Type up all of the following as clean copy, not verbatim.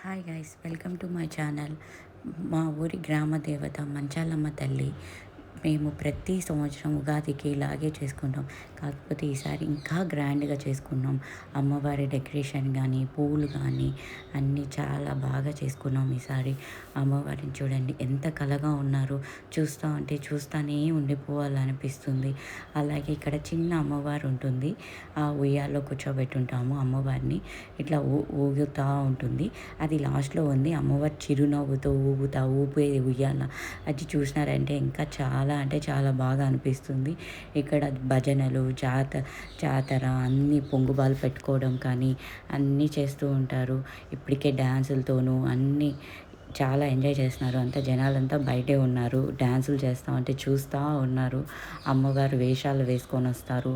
Hi guys, welcome to my channel. మా ఊరి గ్రామ దేవత మంచాలమ్మ తల్లి. మేము ప్రతి సంవత్సరం ఉగాదికి ఇలాగే చేసుకుంటాం. కాకపోతే ఈసారి ఇంకా గ్రాండ్గా చేసుకున్నాం. అమ్మవారి డెకరేషన్ కానీ పూలు కానీ అన్నీ చాలా బాగా చేసుకున్నాం. ఈసారి అమ్మవారిని చూడండి ఎంత కళగా ఉన్నారు. చూస్తానే ఉండిపోవాలనిపిస్తుంది. అలాగే ఇక్కడ చిన్న అమ్మవారు ఉంటుంది. ఆ ఉయ్యాల్లో కూర్చోబెట్టుంటాము అమ్మవారిని. ఇట్లా ఊగుతూ ఉంటుంది. అది లాస్ట్లో ఉంది. అమ్మవారి చిరునవ్వుతో ఊపేది ఉయ్యాల. అది చూసినారంటే ఇంకా చాలా బాగా అనిపిస్తుంది. ఇక్కడ భజనలు, జాతర అన్నీ పొంగుబాలు పెట్టుకోవడం కానీ అన్నీ చేస్తూ ఉంటారు. ఇప్పటికే డ్యాన్సులతోనూ అన్నీ చాలా ఎంజాయ్ చేస్తున్నారు. అంతా జనాలంతా బయటే ఉన్నారు. డ్యాన్సులు చేస్తూ ఉంటే చూస్తూ ఉన్నారు. అమ్మవారు వేషాలు వేసుకొని వస్తారు.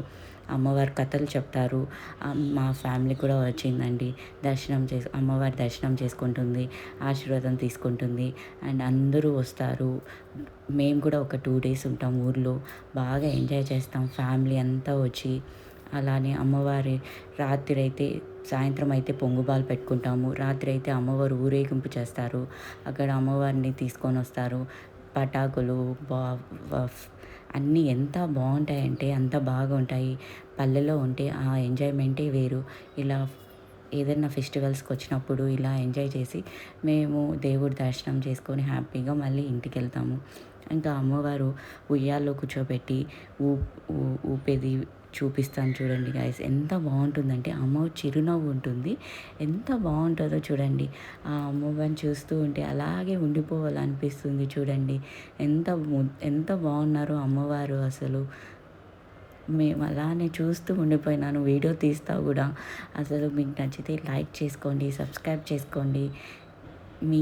అమ్మవారి కథలు చెప్తారు. మా ఫ్యామిలీ కూడా వచ్చిందండి. అమ్మవారి దర్శనం చేసుకుంటుంది, ఆశీర్వాదం తీసుకుంటుంది. అండ్ అందరూ వస్తారు. మేము కూడా ఒక 2 days ఉంటాం ఊర్లో. బాగా ఎంజాయ్ చేస్తాం ఫ్యామిలీ అంతా వచ్చి. అలానే అమ్మవారి సాయంత్రం అయితే పొంగుబాలు పెట్టుకుంటాము. రాత్రి అయితే అమ్మవారు ఊరేగింపు చేస్తారు. అక్కడ అమ్మవారిని తీసుకొని వస్తారు. పటాకులు అన్నీ ఎంత బాగుంటాయంటే అంత బాగుంటాయి. పల్లెలో ఉంటే ఆ ఎంజాయ్మెంటే వేరు. ఇలా ఏదైనా ఫెస్టివల్స్కి వచ్చినప్పుడు ఇలా ఎంజాయ్ చేసి మేము దేవుడి దర్శనం చేసుకొని హ్యాపీగా మళ్ళీ ఇంటికి వెళ్తాము. ఇంకా అమ్మవారు ఉయ్యాల్లో కూర్చోబెట్టి ఊపేది చూపిస్తాను చూడండి గాయస్. ఎంత బాగుంటుందంటే అమ్మ చిరునవ్వు ఉంటుంది. ఎంత బాగుంటుందో చూడండి. ఆ అమ్మవారిని చూస్తూ ఉంటే అలాగే ఉండిపోవాలనిపిస్తుంది చూడండి. ఎంత బాగున్నారో అమ్మవారు అసలు. మేము అలానే చూస్తూ ఉండిపోయినాను. వీడియో తీస్తా కూడా. అసలు మీకు నచ్చితే లైక్ చేసుకోండి, సబ్స్క్రైబ్ చేసుకోండి. మీ